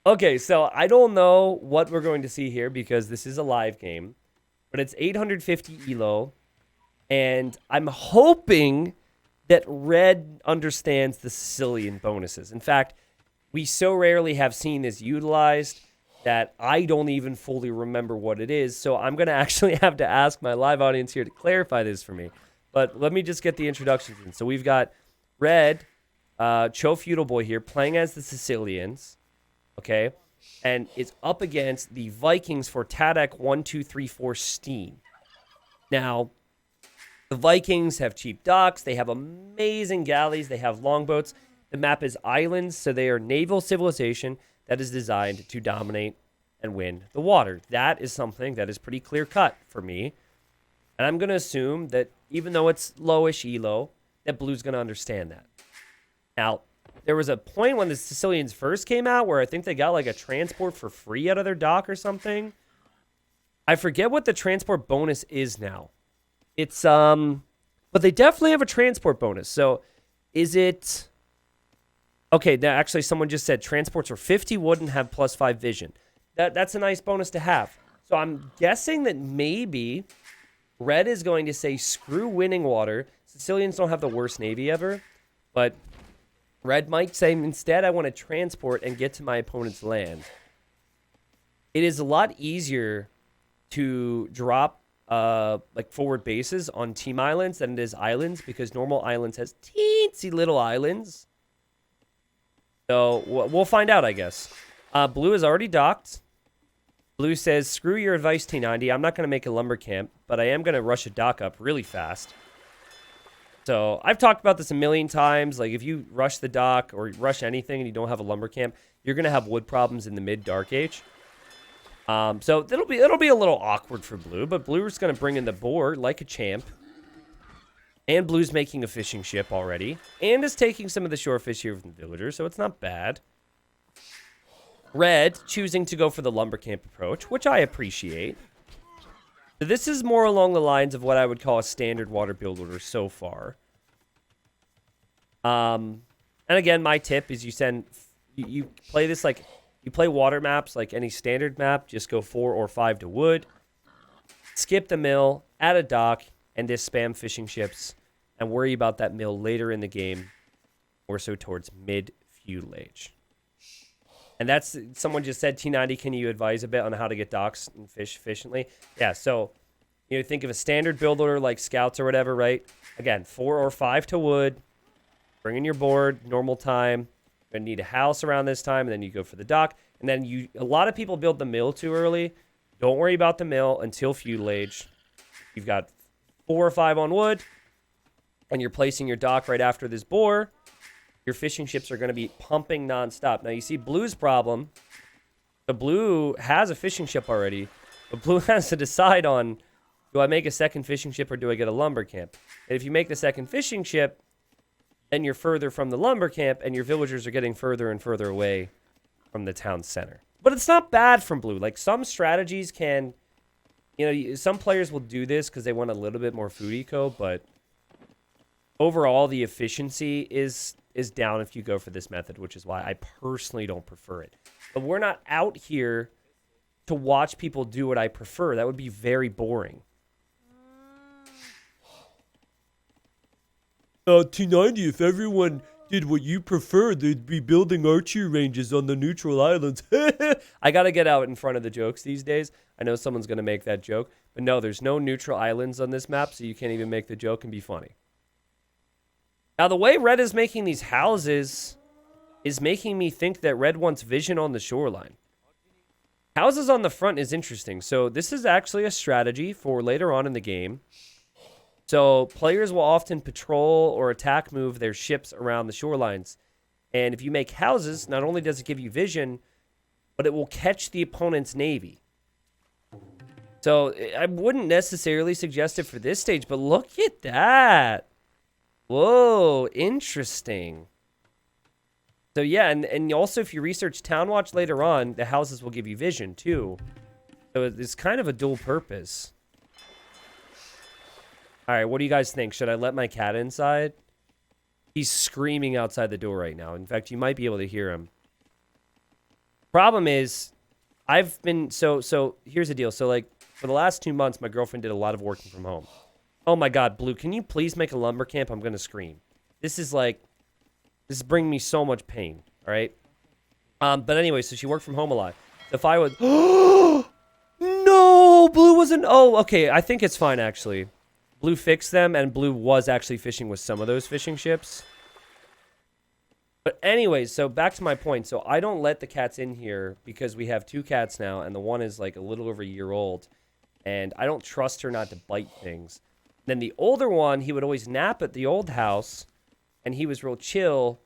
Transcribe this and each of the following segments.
Okay, so I don't know what we're going to see here because this is a live game, but it's 850 elo, and I'm hoping that red understands the Sicilian bonuses. In fact, we so rarely have seen this utilized that I don't even fully remember what it is. So I'm going to actually have to ask my live audience here to clarify this for me. But let me just get the introductions in. So we've got Red, Cho Feudal Boy here, playing as the Sicilians, okay? And it's up against the Vikings for Tadek 1234 Steam. Now, the Vikings have cheap docks. They have amazing galleys. They have longboats. The map is islands, so they are naval civilization that is designed to dominate and win the water. That is something that is pretty clear cut for me. And I'm going to assume that even though it's lowish elo, that Blue's going to understand that. Now, there was a point when the Sicilians first came out where I think they got like a transport for free out of their dock or something. I forget what the transport bonus is now. It's but they definitely have a transport bonus. So is it okay? Now actually someone just said transports are 50 wood and have +5 vision. That's a nice bonus to have. So I'm guessing that maybe Red is going to say screw winning water. Sicilians don't have the worst navy ever, but Red might say instead I want to transport and get to my opponent's land. It is a lot easier to drop like forward bases on team islands than it is islands because normal islands has teensy little islands. So we'll find out, I guess. Blue is already docked. Blue says, screw your advice, T90. I'm not going to make a lumber camp, but I am going to rush a dock up really fast. So I've talked about this a million times. Like if you rush the dock or rush anything and you don't have a lumber camp, you're going to have wood problems in the mid dark age. So it'll be a little awkward for Blue, but Blue's going to bring in the boar like a champ. And Blue's making a fishing ship already. And is taking some of the shore fish here from the villagers, so it's not bad. Red choosing to go for the lumber camp approach, which I appreciate. So this is more along the lines of what I would call a standard water build order so far. And again, my tip is you play this like... You play water maps like any standard map, just go 4 or 5 to wood, skip the mill, add a dock, and just spam fishing ships, and worry about that mill later in the game, or so towards mid-feudal age. And that's, someone just said, T90, can you advise a bit on how to get docks and fish efficiently? Yeah, so, think of a standard build order like scouts or whatever, right? Again, 4 or 5 to wood, bring in your board, normal time. Gonna need a house around this time, and then you go for the dock. And then a lot of people build the mill too early. Don't worry about the mill until feudal age. You've got 4 or 5 on wood, and you're placing your dock right after this boar. Your fishing ships are gonna be pumping nonstop. Now you see Blue's problem. The Blue has a fishing ship already, but Blue has to decide on, do I make a second fishing ship or do I get a lumber camp? And if you make the second fishing ship, then you're further from the lumber camp, and your villagers are getting further and further away from the town center. But it's not bad from Blue. Like, some strategies can, some players will do this because they want a little bit more food eco, but overall, the efficiency is down if you go for this method, which is why I personally don't prefer it. But we're not out here to watch people do what I prefer. That would be very boring. T90, if everyone did what you prefer, they'd be building archery ranges on the neutral islands. I gotta get out in front of the jokes these days. I know someone's gonna make that joke, but no, there's no neutral islands on this map, so you can't even make the joke and be funny. Now, the way Red is making these houses is making me think that Red wants vision on the shoreline. Houses on the front is interesting. So this is actually a strategy for later on in the game. So players will often patrol or attack move their ships around the shorelines. And if you make houses, not only does it give you vision, but it will catch the opponent's navy. So I wouldn't necessarily suggest it for this stage, but look at that. Whoa, interesting. So yeah, and also if you research Town Watch later on, the houses will give you vision too. So it's kind of a dual purpose. All right, what do you guys think? Should I let my cat inside? He's screaming outside the door right now. In fact, you might be able to hear him. Problem is, I've been so here's the deal. So like for the last 2 months, my girlfriend did a lot of working from home. Oh my God, Blue, can you please make a lumber camp? I'm gonna scream. This is bringing me so much pain. All right. But anyway, so she worked from home a lot. So if I was, no, Blue wasn't. Oh, okay. I think it's fine actually. Blue fixed them, and Blue was actually fishing with some of those fishing ships. But anyways, so back to my point. So I don't let the cats in here because we have 2 cats now, and the one is like a little over a year old, and I don't trust her not to bite things. Then the older one, he would always nap at the old house, and he was real chill.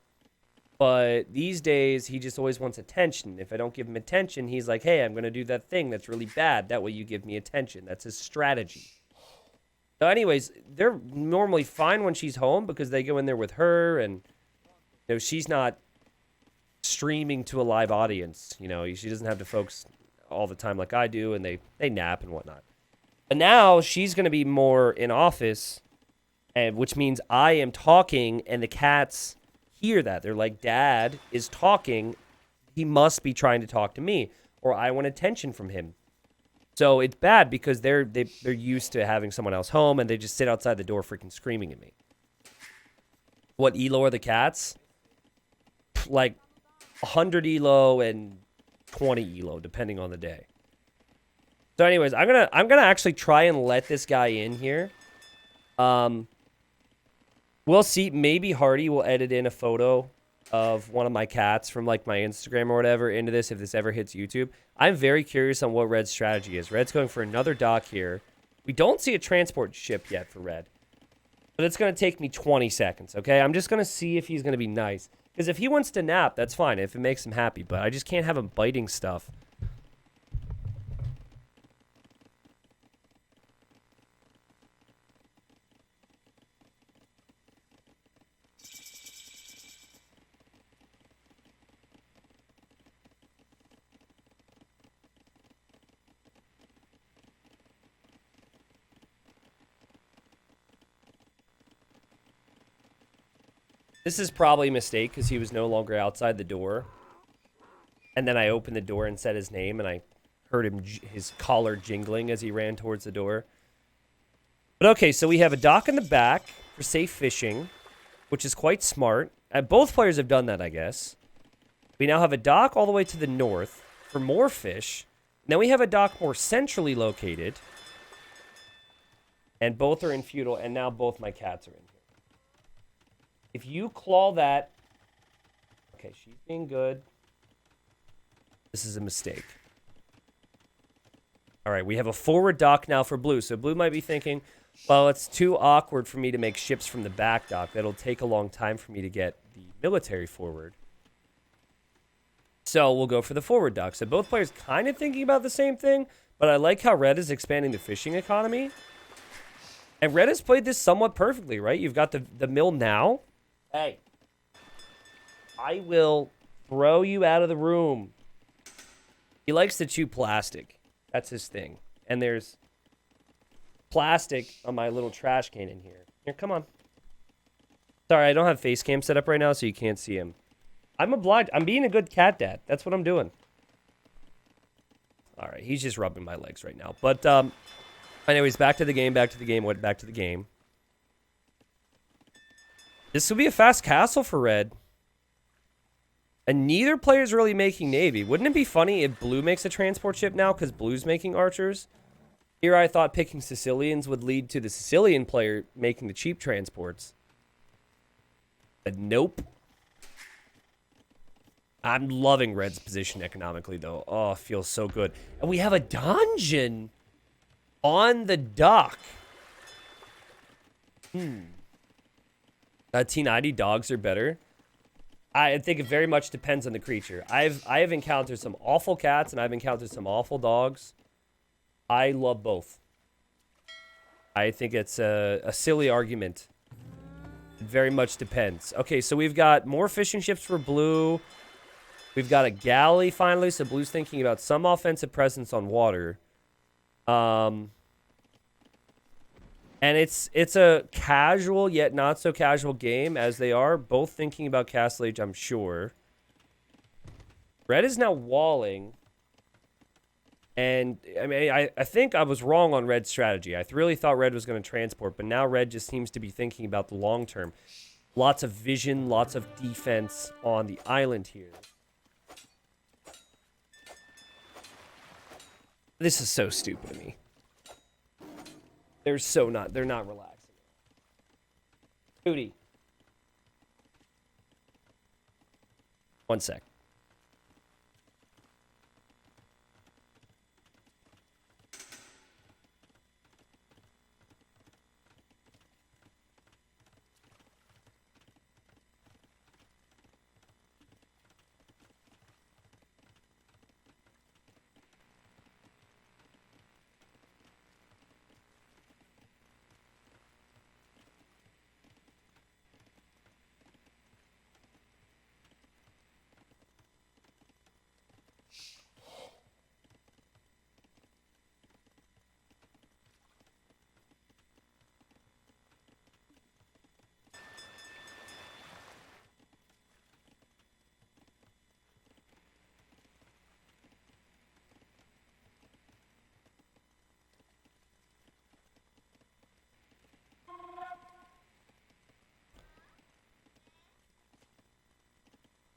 But these days, he just always wants attention. If I don't give him attention, he's like, hey, I'm going to do that thing that's really bad. That way you give me attention. That's his strategy. So anyways, they're normally fine when she's home because they go in there with her, and she's not streaming to a live audience. She doesn't have to focus all the time like I do, and they nap and whatnot. But now she's going to be more in office, and which means I am talking, and the cats hear that. They're like, Dad is talking. He must be trying to talk to me, or I want attention from him. So it's bad because they're used to having someone else home, and they just sit outside the door freaking screaming at me. What Elo are the cats? Like 100 Elo and 20 Elo, depending on the day. So anyways, I'm gonna actually try and let this guy in here. We'll see. Maybe Hardy will edit in a photo of one of my cats from like my Instagram or whatever into this if this ever hits YouTube. I'm very curious on what Red's strategy is. Red's going for another dock here. We don't see a transport ship yet for Red, but it's going to take me 20 seconds, okay? I'm just going to see if he's going to be nice. Because if he wants to nap, that's fine if it makes him happy, but I just can't have him biting stuff. This is probably a mistake because he was no longer outside the door. And then I opened the door and said his name, and I heard him his collar jingling as he ran towards the door. But okay, so we have a dock in the back for safe fishing, which is quite smart. Both players have done that, I guess. We now have a dock all the way to the north for more fish. Then we have a dock more centrally located. And both are in feudal, and now both my cats are in here. If you claw that... Okay, she's being good. This is a mistake. All right, we have a forward dock now for Blue. So Blue might be thinking, well, it's too awkward for me to make ships from the back dock. That'll take a long time for me to get the military forward. So we'll go for the forward dock. So both players kind of thinking about the same thing, but I like how Red is expanding the fishing economy. And Red has played this somewhat perfectly, right? You've got the mill now. Hey, I will throw you out of the room. He likes to chew plastic. That's his thing. And there's plastic on my little trash can in here. Here, come on. Sorry, I don't have face cam set up right now, so you can't see him. I'm obliged. I'm being a good cat dad. That's what I'm doing. All right, he's just rubbing my legs right now. But anyways, back to the game, back to the game. This will be a fast castle for Red. And neither player's really making Navy. Wouldn't it be funny if Blue makes a transport ship now because Blue's making archers? Here I thought picking Sicilians would lead to the Sicilian player making the cheap transports. But nope. I'm loving Red's position economically, though. Oh, it feels so good. And we have a dungeon on the dock. T90 dogs are better. I think it very much depends on the creature. I have encountered some awful cats, and I've encountered some awful dogs. I love both. I think it's a silly argument. It very much depends. Okay, so we've got more fishing ships for Blue. We've got a galley finally, so Blue's thinking about some offensive presence on water. And it's a casual yet not so casual game, as they are both thinking about Castle Age, I'm sure. Red is now walling. And, I mean, I think I was wrong on Red's strategy. I really thought Red was going to transport, but now Red just seems to be thinking about the long term. Lots of vision, lots of defense on the island here. This is so stupid to me. They're not relaxing. Hootie. One sec.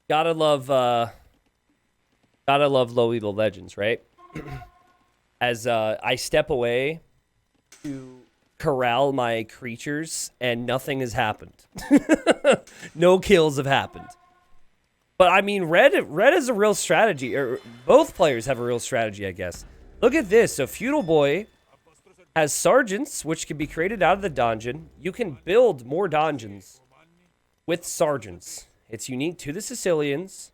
Gotta love low Elo Legends, right? As I step away to corral my creatures, and nothing has happened. No kills have happened. But I mean, red is a real strategy, or both players have a real strategy, I guess. Look at this. So Feudal Boy has Serjeants, which can be created out of the dungeon. You can build more dungeons with Serjeants. It's unique to the Sicilians.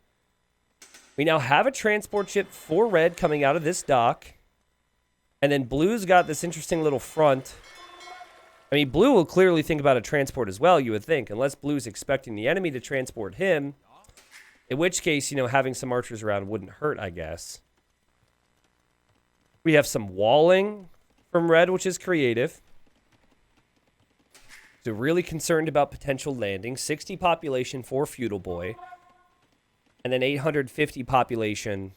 We now have a transport ship for red coming out of this dock. And then blue's got this interesting little front. I mean, blue will clearly think about a transport as well, you would think. Unless blue's expecting the enemy to transport him. In which case, you know, having some archers around wouldn't hurt, I guess. We have some walling from red, which is creative. So really concerned about potential landing. 60 population for Feudal Boy. And then 850 population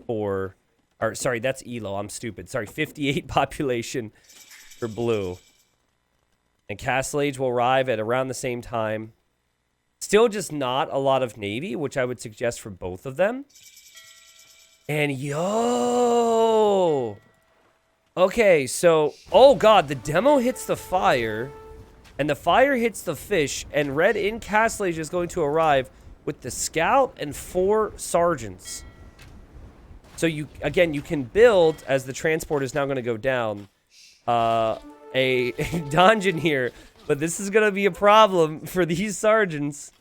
for... Or, sorry, that's Elo. I'm stupid. Sorry, 58 population for blue. And Castle Age will arrive at around the same time. Still just not a lot of Navy, which I would suggest for both of them. And yo! Okay, so... Oh, God, the demo hits the fire... And the fire hits the fish, and red in Castle Age is going to arrive with the scout and 4 sergeants. So you can build, as the transport is now going to go down, a dungeon here. But this is going to be a problem for these sergeants.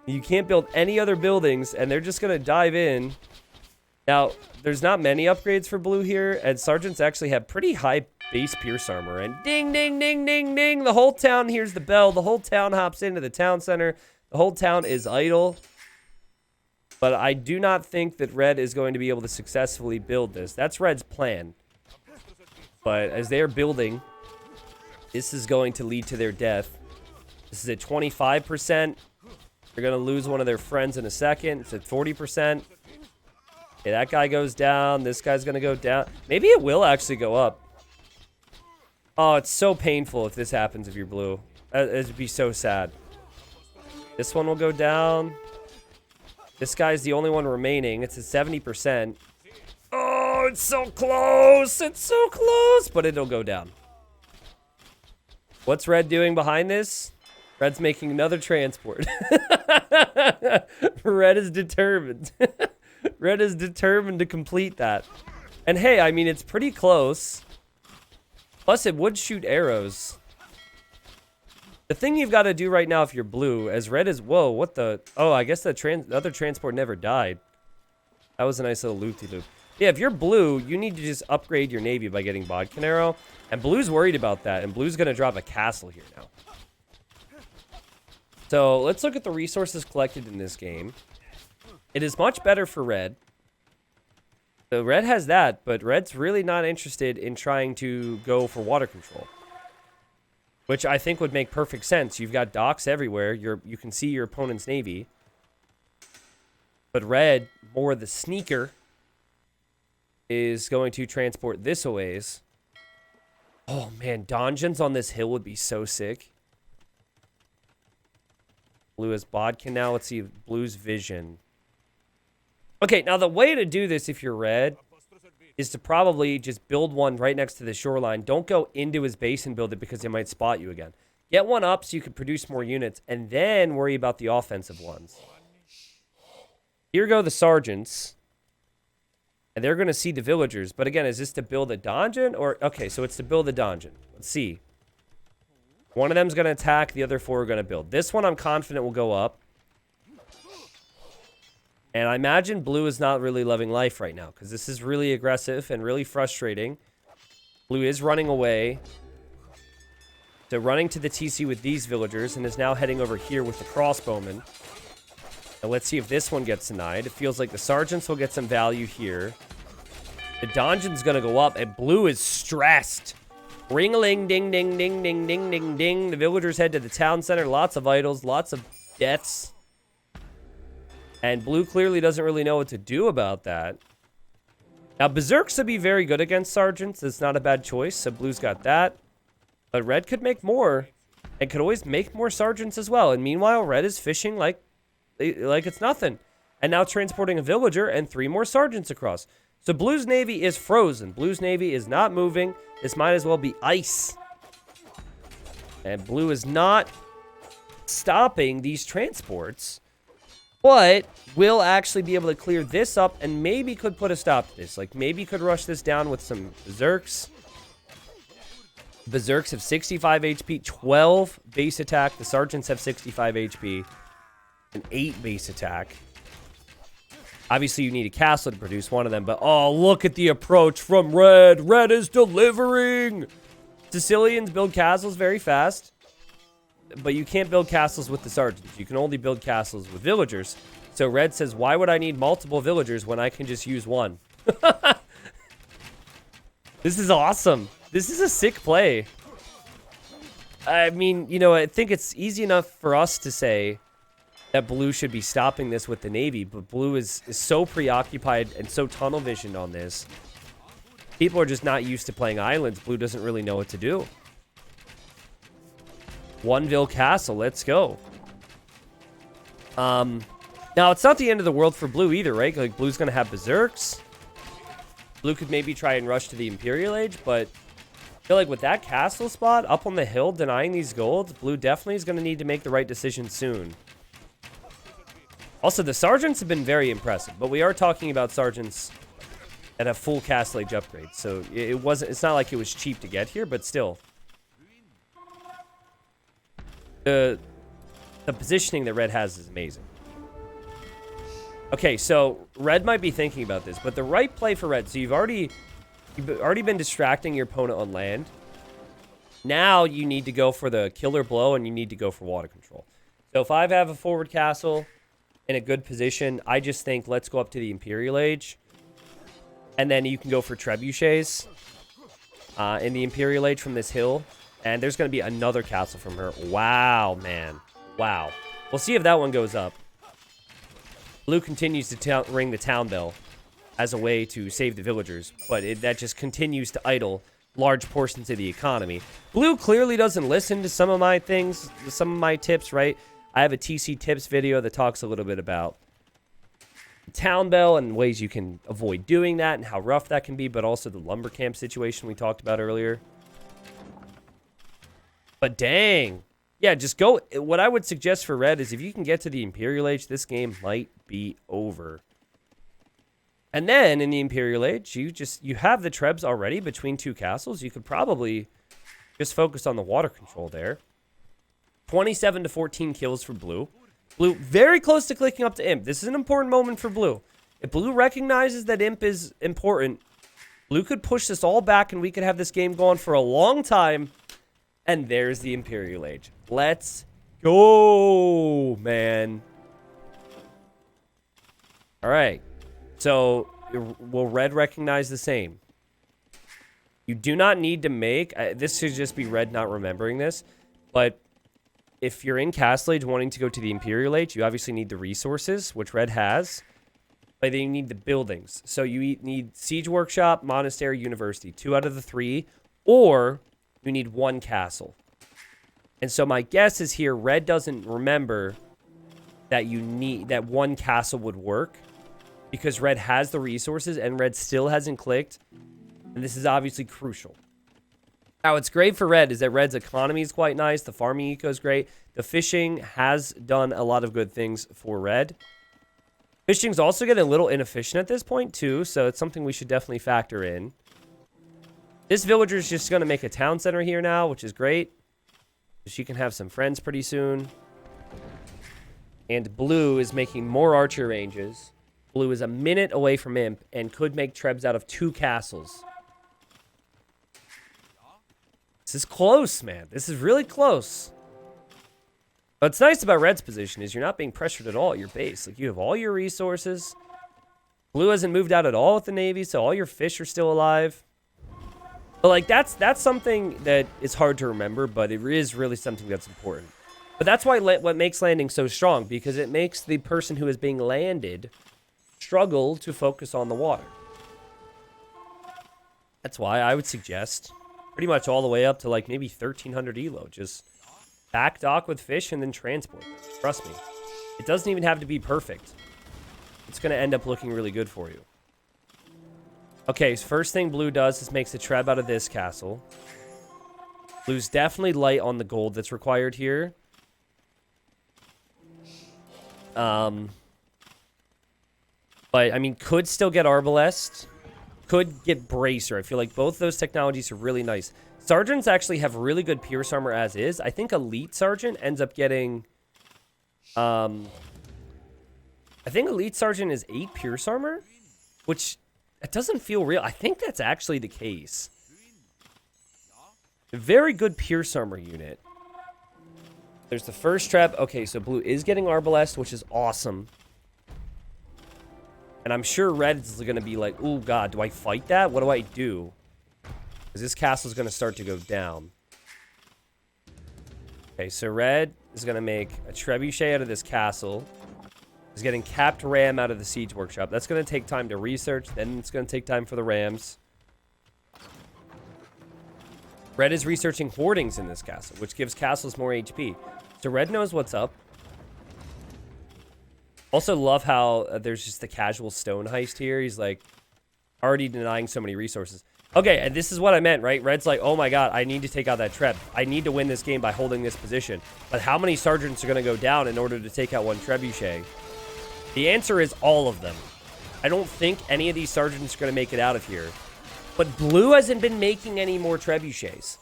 You can't build any other buildings, and they're just going to dive in. Now, there's not many upgrades for blue here, and sergeants actually have pretty high base pierce armor. And ding, ding, ding, ding, ding. The whole town hears the bell. The whole town hops into the town center. The whole town is idle. But I do not think that red is going to be able to successfully build this. That's red's plan. But as they're building, this is going to lead to their death. This is at 25%. They're going to lose one of their friends in a second. It's at 40%. Okay, that guy goes down. This guy's going to go down. Maybe it will actually go up. Oh, it's so painful if this happens if you're blue. It'd be so sad. This one will go down. This guy's the only one remaining. It's at 70%. Oh, it's so close. It's so close. But it'll go down. What's red doing behind this? Red's making another transport. Red is determined. Red is determined to complete that. And hey, I mean, it's pretty close. Plus, it would shoot arrows. The thing you've got to do right now if you're blue, as red is... Whoa, what the... Oh, I guess the other transport never died. That was a nice little loop-de-loop. Yeah, if you're blue, you need to just upgrade your navy by getting Bodkin Arrow. And blue's worried about that, and blue's going to drop a castle here now. So, let's look at the resources collected in this game. It is much better for red. So red has that, but red's really not interested in trying to go for water control. Which I think would make perfect sense. You've got docks everywhere. You can see your opponent's navy. But red, more the sneaker, is going to transport this a ways. Oh, man. Donjons on this hill would be so sick. Blue is bodkin now. Let's see. Blue's vision. Okay, now the way to do this if you're red is to probably just build one right next to the shoreline. Don't go into his base and build it because they might spot you again. Get one up so you can produce more units and then worry about the offensive ones. Here go the sergeants. And they're going to see the villagers. But again, is this to build a donjon? Or okay, so it's to build a donjon. Let's see. One of them's going to attack. The other 4 are going to build. This one I'm confident will go up. And I imagine blue is not really loving life right now. Because this is really aggressive and really frustrating. Blue is running away. So running to the TC with these villagers. And is now heading over here with the crossbowmen. And let's see if this one gets denied. It feels like the sergeants will get some value here. The donjon's going to go up. And blue is stressed. Ring-a-ling, ding, ding, ding, ding, ding, ding, ding. The villagers head to the town center. Lots of idols. Lots of deaths. And blue clearly doesn't really know what to do about that. Now, berserks would be very good against sergeants. It's not a bad choice. So blue's got that. But red could make more. And could always make more sergeants as well. And meanwhile, red is fishing like it's nothing. And now transporting a villager and 3 more sergeants across. So blue's navy is frozen. Blue's navy is not moving. This might as well be ice. And blue is not stopping these transports. But will actually be able to clear this up and maybe could put a stop to this. Like maybe could rush this down with some berserks. Berserks have 65 HP, 12 base attack. The sergeants have 65 HP. And 8 base attack. Obviously, you need a castle to produce one of them. But, oh, look at the approach from red. Red is delivering. Sicilians build castles very fast. But you can't build castles with the sergeants. You can only build castles with villagers. So red says, why would I need multiple villagers when I can just use one? This is awesome. This is a sick play. I mean, you know, I think it's easy enough for us to say that blue should be stopping this with the navy, but blue is so preoccupied and so tunnel visioned on this. People are just not used to playing islands. Blue doesn't really know what to do. Oneville Castle, let's go. Now, it's not the end of the world for blue either, right? Like, blue's going to have berserks. Blue could maybe try and rush to the Imperial Age, but I feel like with that castle spot up on the hill denying these golds, blue definitely is going to need to make the right decision soon. Also, the sergeants have been very impressive, but we are talking about sergeants that have full castle age upgrades, so it's not like it was cheap to get here, but still. The positioning that red has is amazing. Okay, so red might be thinking about this, but the right play for red, so you've already been distracting your opponent on land. Now you need to go for the killer blow, and you need to go for water control. So if I have a forward castle in a good position, I just think let's go up to the Imperial Age. And then you can go for trebuchets in the Imperial Age from this hill. And there's going to be another castle from her. Wow, man. Wow. We'll see if that one goes up. Blue continues to ring the town bell as a way to save the villagers. But that just continues to idle large portions of the economy. Blue clearly doesn't listen to some of my things, some of my tips, right? I have a TC tips video that talks a little bit about town bell and ways you can avoid doing that and how rough that can be, but also the lumber camp situation we talked about earlier. But dang. Yeah, just go. What I would suggest for red is if you can get to the Imperial Age, this game might be over. And then in the Imperial Age, you have the trebs already between 2 castles. You could probably just focus on the water control there. 27 to 14 kills for blue. Blue very close to clicking up to imp. This is an important moment for blue. If blue recognizes that imp is important, blue could push this all back and we could have this game going for a long time. And there's the Imperial Age. Let's go, man. All right. So, will red recognize the same? You do not need to make... this should just be red not remembering this. But if you're in Castle Age wanting to go to the Imperial Age, you obviously need the resources, which red has. but then you need the buildings. So you need siege workshop, monastery, university, 2 out of the 3, or you need 1 castle. And so my guess is here, red doesn't remember that that 1 castle would work because red has the resources and red still hasn't clicked. And this is obviously crucial. Now, what's great for red is that red's economy is quite nice. The farming eco is great. The fishing has done a lot of good things for red. Fishing's also getting a little inefficient at this point, too. So it's something we should definitely factor in. This villager is just going to make a town center here now, which is great. She can have some friends pretty soon. And blue is making more archer ranges. Blue is a minute away from imp and could make trebs out of 2 castles. This is close, man. This is really close. What's nice about red's position is you're not being pressured at all at your base. Like, you have all your resources. Blue hasn't moved out at all with the navy, so all your fish are still alive. But, like, that's something that is hard to remember, but it is really something that's important. But that's why what makes landing so strong, because it makes the person who is being landed struggle to focus on the water. That's why I would suggest pretty much all the way up to, like, maybe 1,300 elo. Just back dock with fish and then transport them. Trust me. It doesn't even have to be perfect. It's going to end up looking really good for you. Okay, so first thing blue does is makes a treb out of this castle. Blue's definitely light on the gold that's required here. But, I mean, could still get Arbalest. Could get Bracer. I feel like both those technologies are really nice. Sergeants actually have really good Pierce Armor as is. I think Elite Sergeant ends up getting... I think Elite Sergeant is 8 Pierce Armor, which it doesn't feel real. I think that's actually the case. A very good Pierce Armor unit. There's the first trap. Okay, so blue is getting Arbalest, which is awesome. And I'm sure red is going to be like, oh, God, do I fight that? What do I do? Because this castle is going to start to go down. Okay, so red is going to make a trebuchet out of this castle. He's getting capped ram out of the siege workshop. That's going to take time to research. Then it's going to take time for the rams. Red is researching hoardings in this castle, which gives castles more HP. So red knows what's up. Also love how there's just the casual stone heist here. He's like already denying so many resources. Okay, and this is what I meant, right? Red's like, oh my God, I need to take out that treb. I need to win this game by holding this position. But how many sergeants are going to go down in order to take out 1 trebuchet? The answer is all of them. I don't think any of these sergeants are going to make it out of here. But blue hasn't been making any more trebuchets.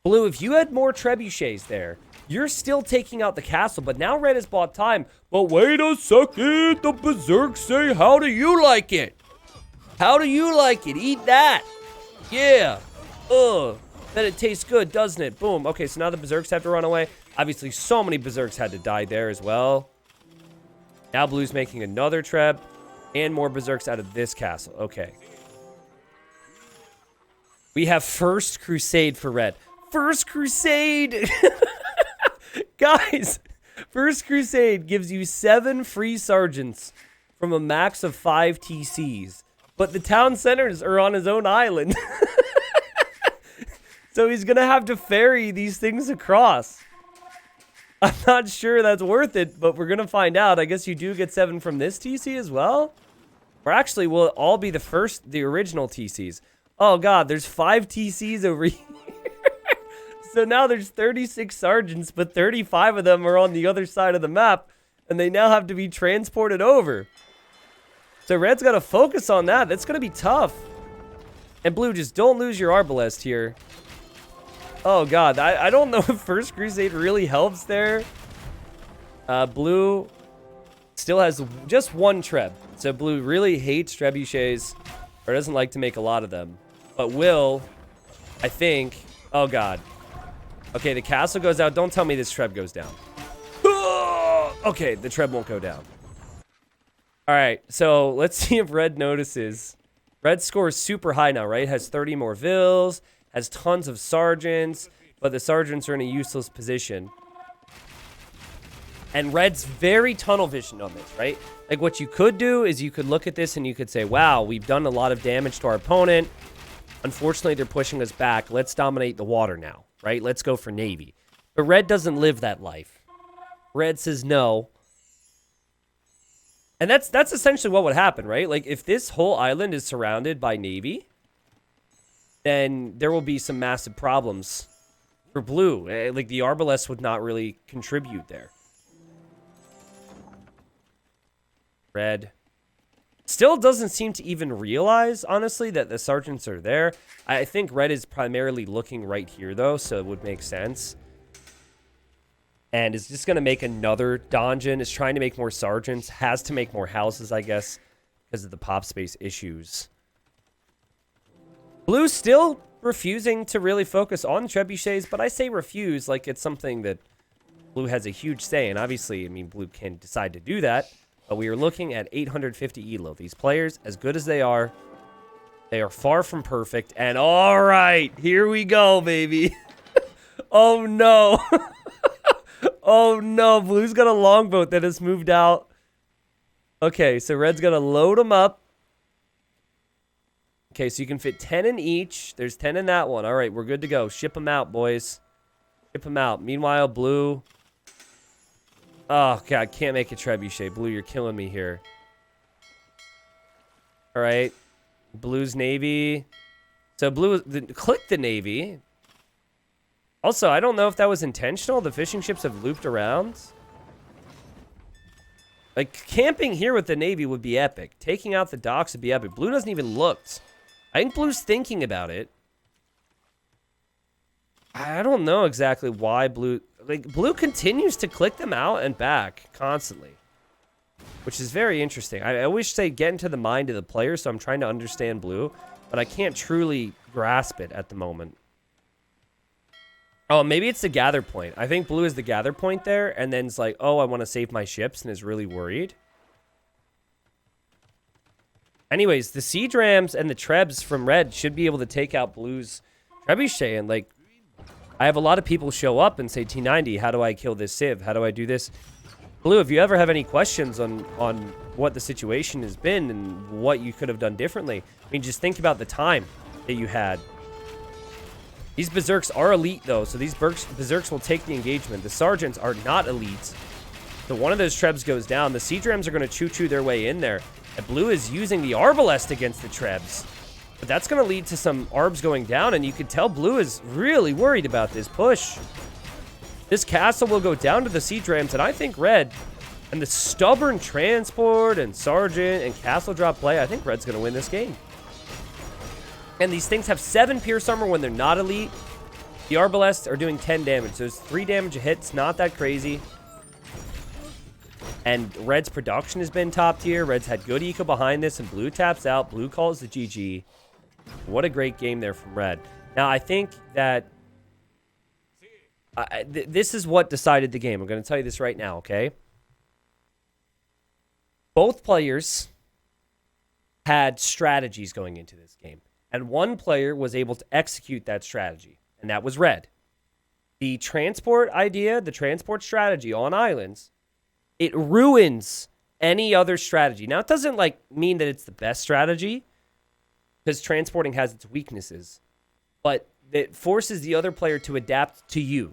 Blue, if you had more trebuchets there, you're still taking out the castle, but now red has bought time. But wait a second, the berserks say, how do you like it? How do you like it? Eat that. Yeah. Bet it tastes good, doesn't it? Boom. Okay, so now the berserks have to run away. Obviously, so many berserks had to die there as well. Now blue's making another treb and more berserks out of this castle. Okay. We have First Crusade for red. First Crusade! Guys, First Crusade gives you 7 free sergeants from a max of 5 TCs. But the town centers are on his own island. So he's going to have to ferry these things across. I'm not sure that's worth it, but we're going to find out. I guess you do get 7 from this TC as well? Or actually, will it all be the original TCs? Oh, God, there's 5 TCs over here. So now there's 36 sergeants, but 35 of them are on the other side of the map, and they now have to be transported over. So red's got to focus on that. That's going to be tough. And blue, just don't lose your Arbalest here. Oh, God. I don't know if First Crusade really helps there. Blue still has just 1 treb. So blue really hates trebuchets, or doesn't like to make a lot of them. But will, I think... Oh, God. Okay, the castle goes out. Don't tell me this treb goes down. Okay, the treb won't go down. All right, so let's see if red notices. Red score is super high now, right? Has 30 more vills, has tons of sergeants, but the sergeants are in a useless position. And red's very tunnel vision on this, right? Like, what you could do is you could look at this and you could say, wow, we've done a lot of damage to our opponent. Unfortunately, they're pushing us back. Let's dominate the water now, right? Let's go for Navy. But red doesn't live that life. Red says no. And that's essentially what would happen, right? Like, if this whole island is surrounded by Navy, then there will be some massive problems for blue. Like, the Arbalest would not really contribute there. Red still doesn't seem to even realize, honestly, that the sergeants are there. I think red is primarily looking right here, though, so it would make sense. And is just going to make another donjon. Is trying to make more sergeants. Has to make more houses, I guess, because of the pop space issues. Blue still refusing to really focus on trebuchets, but I say refuse like it's something that blue has a huge say in. Obviously, I mean, blue can decide to do that. But we are looking at 850 elo. These players, as good as they are far from perfect. And all right, here we go, baby. Oh, no. Oh, no. Blue's got a longboat that has moved out. Okay, so red's going to load them up. Okay, so you can fit 10 in each. There's 10 in that one. All right, we're good to go. Ship them out, boys. Ship them out. Meanwhile, blue... Oh, God, can't make a trebuchet. Blue, you're killing me here. All right. Blue's Navy. So blue, click the Navy. Also, I don't know if that was intentional. The fishing ships have looped around. Like, camping here with the Navy would be epic. Taking out the docks would be epic. Blue doesn't even look. I think blue's thinking about it. I don't know exactly why blue... Like, blue continues to click them out and back constantly, which is very interesting. I wish they get into the mind of the player, so I'm trying to understand blue, but I can't truly grasp it at the moment. Oh, maybe it's the gather point. I think blue is the gather point there, and then it's like, oh, I want to save my ships, and is really worried. Anyways, the siege rams and the trebs from red should be able to take out blue's trebuchet, and like, I have a lot of people show up and say, T90, how do I kill this civ? How do I do this? Blue, if you ever have any questions on what the situation has been and what you could have done differently, I mean, just think about the time that you had. These berserks are elite, though, so these berserks will take the engagement. The sergeants are not elite. So one of those trebs goes down. The siege rams are going to choo-choo their way in there. And blue is using the arbalest against the trebs. But that's going to lead to some arbs going down, and you can tell blue is really worried about this push. This castle will go down to the siege rams, and I think red, and the stubborn transport and sergeant and castle drop play, I think red's going to win this game. And these things have 7 pierce armor when they're not elite. The arbalests are doing 10 damage, so it's 3 damage a hit. It's not that crazy. And red's production has been top tier. Red's had good eco behind this, and blue taps out. Blue calls the GG. What a great game there from red. Now, I think that this is what decided the game. I'm going to tell you this right now, okay? Both players had strategies going into this game, and one player was able to execute that strategy, and that was red. The transport idea, the transport strategy on islands, it ruins any other strategy. Now, it doesn't like mean that it's the best strategy, because transporting has its weaknesses, but it forces the other player to adapt to you.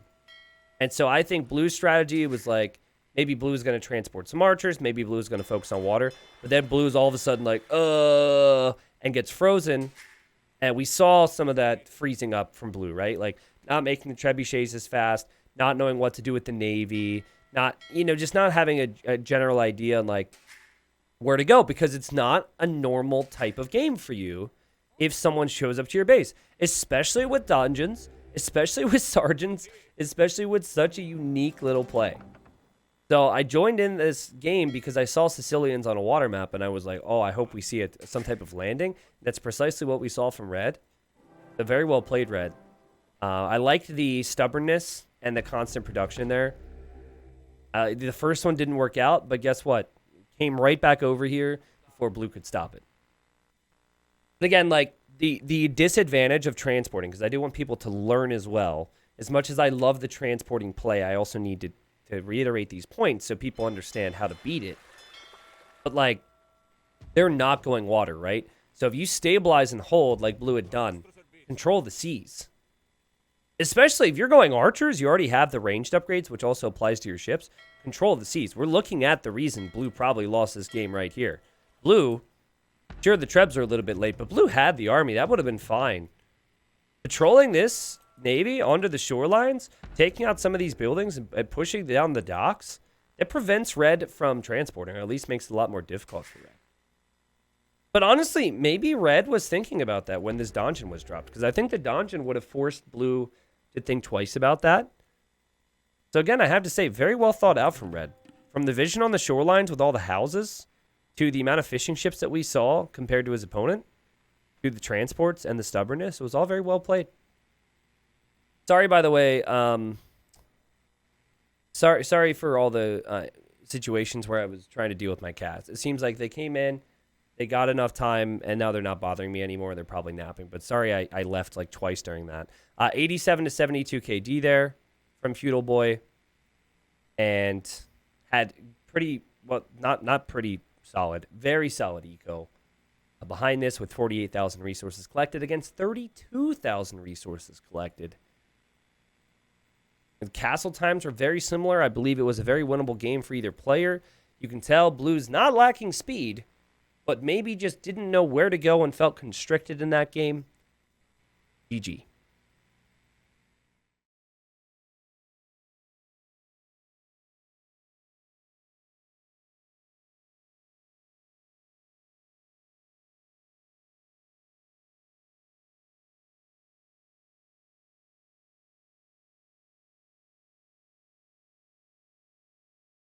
And so I think blue's strategy was like, maybe blue is going to transport some archers, maybe blue is going to focus on water, but then blue is all of a sudden like, and gets frozen. And we saw some of that freezing up from blue, right? Like, not making the trebuchets as fast, not knowing what to do with the Navy, not, just not having a general idea on like where to go, because it's not a normal type of game for you if someone shows up to your base, especially with dungeons, especially with sergeants, especially with such a unique little play. So I joined in this game because I saw Sicilians on a water map, and I was like, oh, I hope we see some type of landing. That's precisely what we saw from red. So very well played, red. I liked the stubbornness and the constant production there. The first one didn't work out, but guess what? Came right back over here before blue could stop it. But again, like the disadvantage of transporting, because I do want people to learn as well. As much as I love the transporting play, I also need to to reiterate these points so people understand how to beat it. But, like, they're not going water, right? So if you stabilize and hold like blue had done, control the seas. Especially if you're going archers, you already have the ranged upgrades, which also applies to your ships. Control the seas. We're looking at the reason blue probably lost this game right here. Blue, sure, the Trebs are a little bit late, but blue had the army. That would have been fine. Patrolling this navy onto the shorelines, taking out some of these buildings and pushing down the docks, it prevents red from transporting, or at least makes it a lot more difficult for red. But honestly, maybe red was thinking about that when this donjon was dropped, because I think the donjon would have forced blue to think twice about that. So again, I have to say, very well thought out from red. From the vision on the shorelines with all the houses, to the amount of fishing ships that we saw compared to his opponent, to the transports and the stubbornness, it was all very well played. Sorry, by the way, sorry for all the situations where I was trying to deal with my cats. It seems like they came in, they got enough time, and now they're not bothering me anymore. They're probably napping. But sorry I left like twice during that. 87 to 72 KD there from Feudal Boy. And had pretty, well, not pretty solid, very solid eco. Behind this with 48,000 resources collected against 32,000 resources collected. The castle times were very similar. I believe it was a very winnable game for either player. You can tell blue's not lacking speed, but maybe just didn't know where to go and felt constricted in that game. GG.